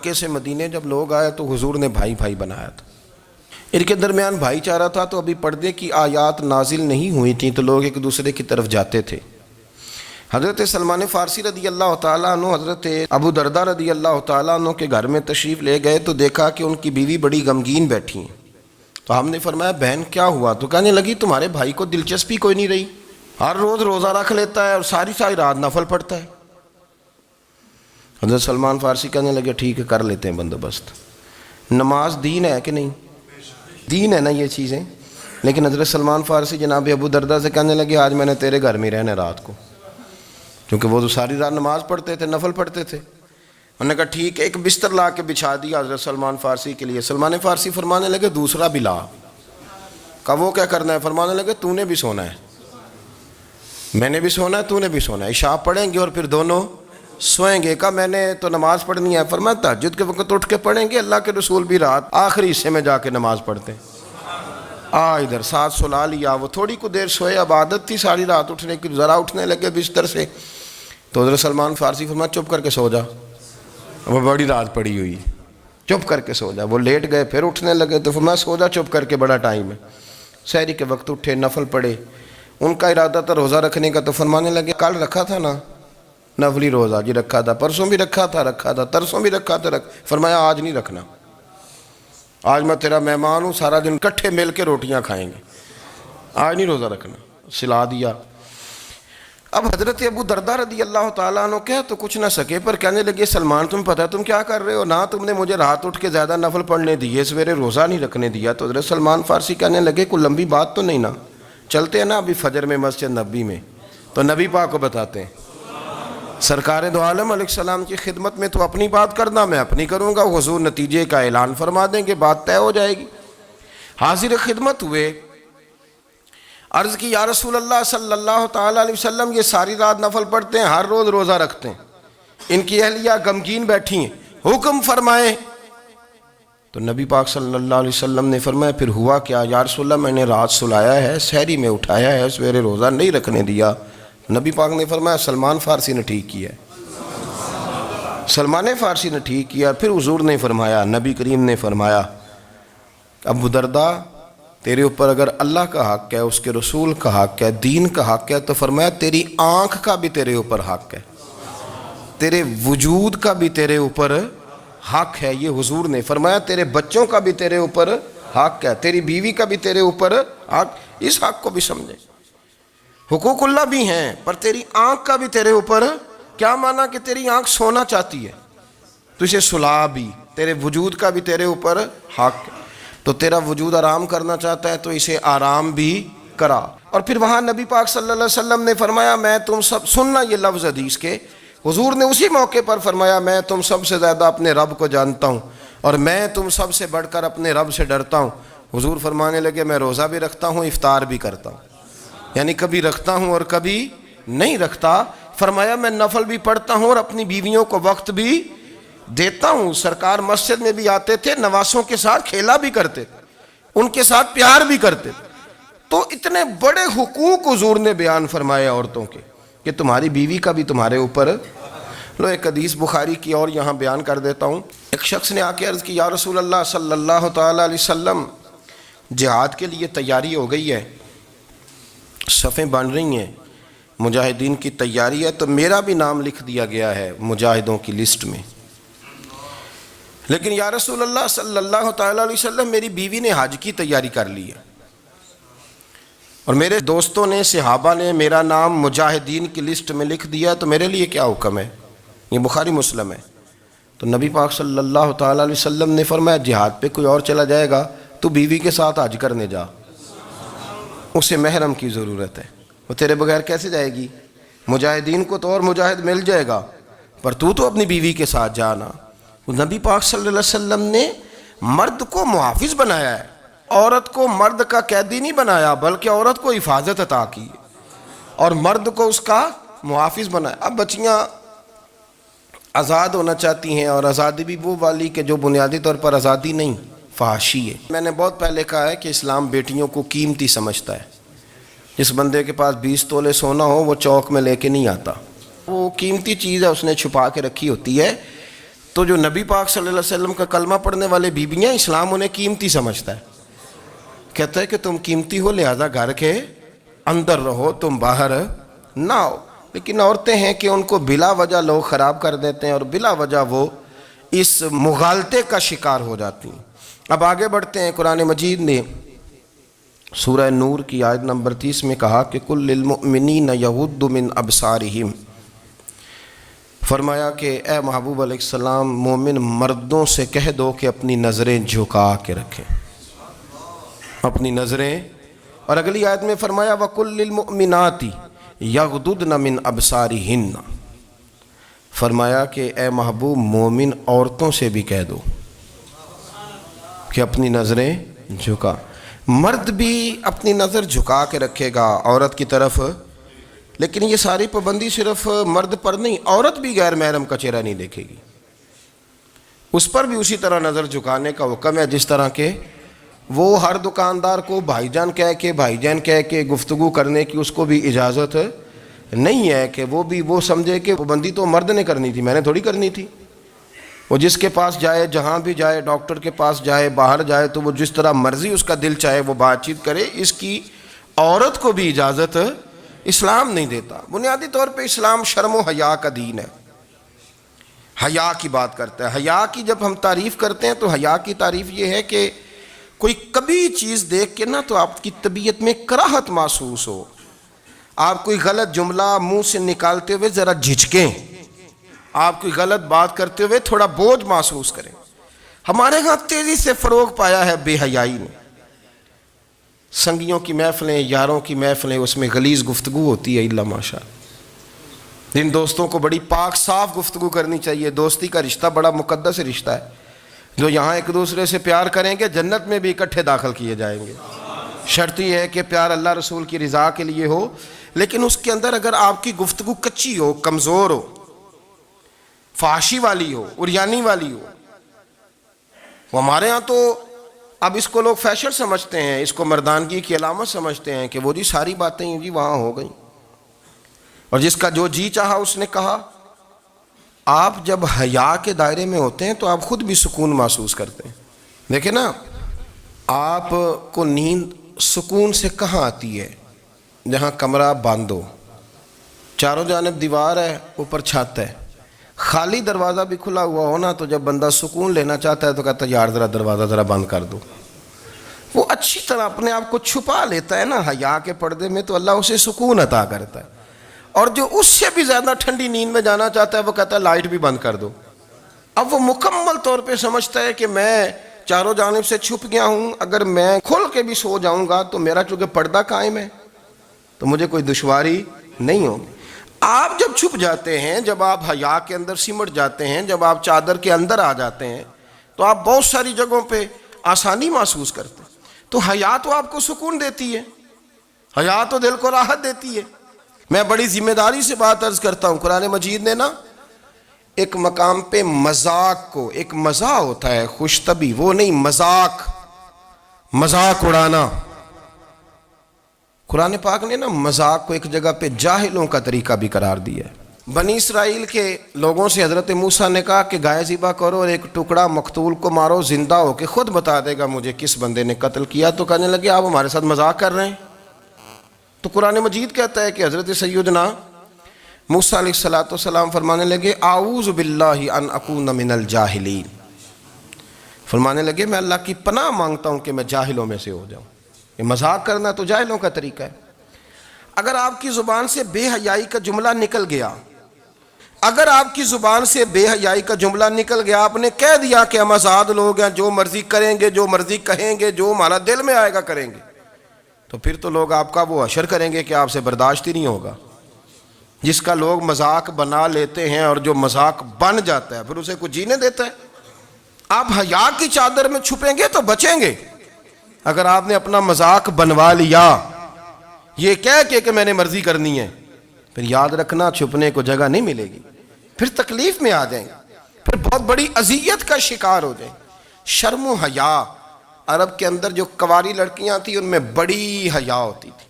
مکے سے مدینے جب لوگ آئے تو حضور نے بھائی بھائی بنایا تھا، ان کے درمیان بھائی چارہ تھا، تو ابھی پردے کی آیات نازل نہیں ہوئی تھیں تو لوگ ایک دوسرے کی طرف جاتے تھے۔ حضرت سلمان فارسی رضی اللہ تعالیٰ عنہ حضرت ابو درداء رضی اللہ تعالیٰ عنہ کے گھر میں تشریف لے گئے تو دیکھا کہ ان کی بیوی بڑی غمگین بیٹھی ہیں۔ تو ہم نے فرمایا بہن کیا ہوا؟ تو کہنے لگی تمہارے بھائی کو دلچسپی کوئی نہیں رہی، ہر روز روزہ رکھ لیتا ہے اور ساری رات نفل پڑھتا ہے۔ حضرت سلمان فارسی کہنے لگے ٹھیک ہے کر لیتے ہیں بندوبست۔ نماز دین ہے کہ نہیں؟ دین ہے نا یہ چیزیں۔ لیکن حضرت سلمان فارسی جناب ابو درداء سے کہنے لگے آج میں نے تیرے گھر میں رہنا رات کو، کیونکہ وہ تو ساری رات نماز پڑھتے تھے، نفل پڑھتے تھے۔ انہوں نے کہا ٹھیک ہے، ایک بستر لا کے بچھا دیا حضرت سلمان فارسی کے لیے۔ سلمان فارسی فرمانے لگے دوسرا بھی لا۔ کہا وہ کیا کرنا ہے؟ فرمانے لگے تو نے بھی سونا ہے، میں نے بھی سونا ہے، تو نے بھی سونا ہے، عشاء پڑھیں گے اور پھر دونوں سوئیں گے۔ کہا میں نے تو نماز پڑھنی ہے۔ فرمایا تہجد کے وقت اٹھ کے پڑھیں گے، اللہ کے رسول بھی رات آخری حصے میں جا کے نماز پڑھتے ہیں۔ ادھر ساتھ سلا لیا، وہ تھوڑی کو دیر سوئے، اب عادت تھی ساری رات اٹھنے کی، ذرا اٹھنے لگے بستر سے تو حضرت سلمان فارسی فرمایا چپ کر کے سو جا، وہ بڑی رات پڑی ہوئی، چپ کر کے سو جا۔ وہ لیٹ گئے، پھر اٹھنے لگے تو فرمایا سو جا چپ کر کے، بڑا ٹائم ہے۔ سحری کے وقت اٹھے، نفل پڑھے، ان کا ارادہ تھا روزہ رکھنے کا، تو فرمانے لگے کل رکھا تھا نا نفلی روزہ؟ جی رکھا تھا۔ پرسوں بھی رکھا تھا، ترسوں بھی رکھا تھا۔ فرمایا آج نہیں رکھنا، آج میں تیرا مہمان ہوں، سارا دن اکٹھے مل کے روٹیاں کھائیں گے، آج نہیں روزہ رکھنا۔ سلا دیا۔ اب حضرت ابو درداء رضی اللہ تعالیٰ عنہ کہہ تو کچھ نہ سکے، پر کہنے لگے سلمان تم پتہ تم کیا کر رہے ہو؟ نہ تم نے مجھے رات اٹھ کے زیادہ نفل پڑھنے دیے، سویرے روزہ نہیں رکھنے دیا۔ تو حضرت سلمان فارسی کہنے لگے کوئی لمبی بات تو نہیں نا، چلتے ہیں نا ابھی فجر میں مسجد نبی میں، تو نبی پاک کو بتاتے ہیں سرکار دو عالم علیہ السلام کی خدمت میں تو اپنی بات کرنا، میں اپنی کروں گا، حضور نتیجے کا اعلان فرما دیں گے، بات طے ہو جائے گی۔ حاضر خدمت ہوئے، عرض کی یا رسول اللہ صلی اللہ تعالیٰ علیہ وسلم یہ ساری رات نفل پڑھتے ہیں، ہر روز روزہ رکھتے ہیں، ان کی اہلیہ غمگین بیٹھی ہیں، حکم فرمائیں۔ تو نبی پاک صلی اللہ علیہ وسلم نے فرمایا پھر ہوا کیا؟ یا رسول اللہ میں نے رات سلایا ہے، سحری میں اٹھایا ہے، سویرے روزہ نہیں رکھنے دیا۔ نبی پاک نے فرمایا سلمان فارسی نے ٹھیک کیا ہے، سلمان فارسی نے ٹھیک کیا۔ پھر حضور نے فرمایا، نبی کریم نے فرمایا ابو درداء تیرے اوپر اگر اللہ کا حق ہے، اس کے رسول کا حق ہے، دین کا حق ہے، تو فرمایا تیری آنکھ کا بھی تیرے اوپر حق ہے، تیرے وجود کا بھی تیرے اوپر حق ہے۔ یہ حضور نے فرمایا تیرے بچوں کا بھی تیرے اوپر حق ہے، تیری بیوی کا بھی تیرے اوپر حق۔ اس حق کو بھی سمجھے، حقوق اللہ بھی ہیں، پر تیری آنکھ کا بھی تیرے اوپر کیا مانا کہ تیری آنکھ سونا چاہتی ہے تو اسے سلا بھی، تیرے وجود کا بھی تیرے اوپر حق ہے، تو تیرا وجود آرام کرنا چاہتا ہے تو اسے آرام بھی کرا۔ اور پھر وہاں نبی پاک صلی اللہ علیہ وسلم نے فرمایا میں تم سب، سننا یہ لفظ حدیث کے، حضور نے اسی موقع پر فرمایا میں تم سب سے زیادہ اپنے رب کو جانتا ہوں اور میں تم سب سے بڑھ کر اپنے رب سے ڈرتا ہوں۔ حضور فرمانے لگے میں روزہ بھی رکھتا ہوں، افطار بھی کرتا ہوں، یعنی کبھی رکھتا ہوں اور کبھی نہیں رکھتا۔ فرمایا میں نفل بھی پڑھتا ہوں اور اپنی بیویوں کو وقت بھی دیتا ہوں۔ سرکار مسجد میں بھی آتے تھے، نواسوں کے ساتھ کھیلا بھی کرتے تھے، ان کے ساتھ پیار بھی کرتے تھے۔ تو اتنے بڑے حقوق حضور نے بیان فرمائے عورتوں کے کہ تمہاری بیوی کا بھی تمہارے اوپر۔ لو ایک حدیث بخاری کی اور یہاں بیان کر دیتا ہوں۔ ایک شخص نے آ کے عرض کی یا رسول اللہ صلی اللہ تعالیٰ علیہ وسلم جہاد کے لیے تیاری ہو گئی ہے، صفیں بن رہی ہیں، مجاہدین کی تیاری ہے، تو میرا بھی نام لکھ دیا گیا ہے مجاہدوں کی لسٹ میں، لیکن یا رسول اللہ صلی اللہ تعالیٰ علیہ وسلم میری بیوی نے حج کی تیاری کر لی ہے اور میرے دوستوں نے، صحابہ نے میرا نام مجاہدین کی لسٹ میں لکھ دیا، تو میرے لیے کیا حکم ہے؟ یہ بخاری مسلم ہے۔ تو نبی پاک صلی اللہ تعالیٰ علیہ وسلم نے فرمایا جہاد پہ کوئی اور چلا جائے گا تو بیوی کے ساتھ حج کرنے جا، اسے محرم کی ضرورت ہے، وہ تیرے بغیر کیسے جائے گی؟ مجاہدین کو تو اور مجاہد مل جائے گا، پر تو اپنی بیوی کے ساتھ جانا۔ نبی پاک صلی اللہ علیہ وسلم نے مرد کو محافظ بنایا ہے، عورت کو مرد کا قیدی نہیں بنایا، بلکہ عورت کو حفاظت عطا کی اور مرد کو اس کا محافظ بنایا۔ اب بچیاں آزاد ہونا چاہتی ہیں، اور آزادی بھی وہ والی کہ جو بنیادی طور پر آزادی نہیں، فحاشی ہے۔ میں نے بہت پہلے کہا ہے کہ اسلام بیٹیوں کو قیمتی سمجھتا ہے۔ جس بندے کے پاس 20 تولے سونا ہو وہ چوک میں لے کے نہیں آتا، وہ قیمتی چیز ہے، اس نے چھپا کے رکھی ہوتی ہے۔ تو جو نبی پاک صلی اللہ علیہ وسلم کا کلمہ پڑھنے والے بیویاں، اسلام انہیں قیمتی سمجھتا ہے، کہتا ہے کہ تم قیمتی ہو لہذا گھر کے اندر رہو، تم باہر نہ ہو۔ لیکن عورتیں ہیں کہ ان کو بلا وجہ لوگ خراب کر دیتے ہیں اور بلا وجہ وہ اس مغالطے کا شکار ہو جاتی ہیں۔ اب آگے بڑھتے ہیں، قرآن مجید نے سورہ نور کی آیت نمبر 30 میں کہا کہ کل للمؤمنین یغضوا من ابصارہم، فرمایا کہ اے محبوب علیہ السلام مومن مردوں سے کہہ دو کہ اپنی نظریں جھکا کے رکھیں، اپنی نظریں۔ اور اگلی آیت میں فرمایا وَقُلْ لِلْمُؤْمِنَاتِ يَغْضُضْنَ مِنْ أَبْصَارِهِنَّ، فرمایا کہ اے محبوب مومن عورتوں سے بھی کہہ دو کہ اپنی نظریں جھکا۔ مرد بھی اپنی نظر جھکا کے رکھے گا عورت کی طرف، لیکن یہ ساری پابندی صرف مرد پر نہیں، عورت بھی غیر محرم کا چہرہ نہیں دیکھے گی، اس پر بھی اسی طرح نظر جھکانے کا حکم ہے، جس طرح کہ وہ ہر دکاندار کو بھائی جان کہہ کے گفتگو کرنے کی اس کو بھی اجازت نہیں ہے کہ وہ سمجھے کہ پابندی تو مرد نے کرنی تھی، میں نے تھوڑی کرنی تھی۔ وہ جس کے پاس جائے، جہاں بھی جائے، ڈاکٹر کے پاس جائے، باہر جائے، تو وہ جس طرح مرضی اس کا دل چاہے وہ بات چیت کرے، اس کی عورت کو بھی اجازت اسلام نہیں دیتا۔ بنیادی طور پہ اسلام شرم و حیا کا دین ہے، حیا کی بات کرتا ہے۔ حیا کی جب ہم تعریف کرتے ہیں تو حیا کی تعریف یہ ہے کہ کوئی کبھی چیز دیکھ کے نہ تو آپ کی طبیعت میں کراہت محسوس ہو، آپ کوئی غلط جملہ منہ سے نکالتے ہوئے ذرا جھجکیں، آپ کوئی غلط بات کرتے ہوئے تھوڑا بوجھ محسوس کریں۔ ہمارے ہاں تیزی سے فروغ پایا ہے بے حیائی نے، سنگیوں کی محفلیں، یاروں کی محفلیں، اس میں غلیظ گفتگو ہوتی ہے الا ماشاء اللہ۔ جن دوستوں کو بڑی پاک صاف گفتگو کرنی چاہیے، دوستی کا رشتہ بڑا مقدس رشتہ ہے، جو یہاں ایک دوسرے سے پیار کریں گے جنت میں بھی اکٹھے داخل کیے جائیں گے۔ شرط یہ ہے کہ پیار اللہ رسول کی رضا کے لیے ہو، لیکن اس کے اندر اگر آپ کی گفتگو کچی ہو، کمزور ہو، فحاشی والی ہو، عریانی والی ہو، وہ ہمارے ہاں تو اب اس کو لوگ فیشن سمجھتے ہیں، اس کو مردانگی کی علامت سمجھتے ہیں کہ وہ جی ساری باتیں جی وہاں ہو گئیں، اور جس کا جو جی چاہا اس نے کہا۔ آپ جب حیا کے دائرے میں ہوتے ہیں تو آپ خود بھی سکون محسوس کرتے ہیں۔ دیکھیں نا، آپ کو نیند سکون سے کہاں آتی ہے؟ جہاں کمرہ بند ہو، چاروں جانب دیوار ہے، اوپر چھت ہے، خالی دروازہ بھی کھلا ہوا ہونا تو جب بندہ سکون لینا چاہتا ہے تو کہتا ہے یار ذرا دروازہ ذرا بند کر دو۔ وہ اچھی طرح اپنے آپ کو چھپا لیتا ہے نا حیا کے پردے میں، تو اللہ اسے سکون عطا کرتا ہے۔ اور جو اس سے بھی زیادہ ٹھنڈی نیند میں جانا چاہتا ہے وہ کہتا ہے لائٹ بھی بند کر دو۔ اب وہ مکمل طور پہ سمجھتا ہے کہ میں چاروں جانب سے چھپ گیا ہوں، اگر میں کھل کے بھی سو جاؤں گا تو میرا چونکہ پردہ قائم ہے تو مجھے کوئی دشواری نہیں ہوگی۔ آپ جب چھپ جاتے ہیں، جب آپ حیا کے اندر سمٹ جاتے ہیں، جب آپ چادر کے اندر آ جاتے ہیں تو آپ بہت ساری جگہوں پہ آسانی محسوس کرتے ہیں۔ تو حیا تو آپ کو سکون دیتی ہے، حیا تو دل کو راحت دیتی ہے۔ میں بڑی ذمہ داری سے بات عرض کرتا ہوں، قرآن مجید نے نا ایک مقام پہ مذاق کو، ایک مزاح ہوتا ہے خوش طبی، وہ نہیں، مذاق اڑانا، قرآن پاک نے نا مذاق کو ایک جگہ پہ جاہلوں کا طریقہ بھی قرار دیا ہے۔ بنی اسرائیل کے لوگوں سے حضرت موسیٰ نے کہا کہ گائے ذبح کرو اور ایک ٹکڑا مقتول کو مارو، زندہ ہو کے خود بتا دے گا مجھے کس بندے نے قتل کیا۔ تو کہنے لگے آپ ہمارے ساتھ مذاق کر رہے ہیں۔ تو قرآن مجید کہتا ہے کہ حضرت سیدنا موسیٰ علیہ السلام فرمانے لگے اعوذ باللہ ان اکون من الجاہلین، فرمانے لگے میں اللہ کی پناہ مانگتا ہوں کہ میں جاہلوں میں سے ہو جاؤں۔ یہ مذاق کرنا تو جاہلوں کا طریقہ ہے۔ اگر آپ کی زبان سے بے حیائی کا جملہ نکل گیا، اگر آپ کی زبان سے بے حیائی کا جملہ نکل گیا، آپ نے کہہ دیا کہ ہم آزاد لوگ ہیں، جو مرضی کریں گے، جو مرضی کہیں گے، جو ہمارا دل میں آئے گا کریں گے، تو پھر تو لوگ آپ کا وہ حشر کریں گے کہ آپ سے برداشت ہی نہیں ہوگا۔ جس کا لوگ مذاق بنا لیتے ہیں اور جو مذاق بن جاتا ہے پھر اسے کچھ جینے دیتا ہے۔ آپ حیا کی چادر میں چھپیں گے تو بچیں گے۔ اگر آپ نے اپنا مذاق بنوا لیا یہ کہہ کے کہ میں نے مرضی کرنی ہے، پھر یاد رکھنا چھپنے کو جگہ نہیں ملے گی، پھر تکلیف میں آ جائیں گے، پھر بہت بڑی اذیت کا شکار ہو جائیں۔ شرم و حیا، عرب کے اندر جو کنواری لڑکیاں تھیں ان میں بڑی حیا ہوتی تھی۔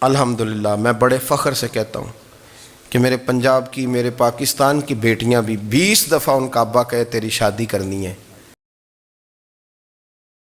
الحمدللہ میں بڑے فخر سے کہتا ہوں کہ میرے پنجاب کی، میرے پاکستان کی بیٹیاں بھی 20 دفعہ ان کا ابا کہے تیری شادی کرنی ہے،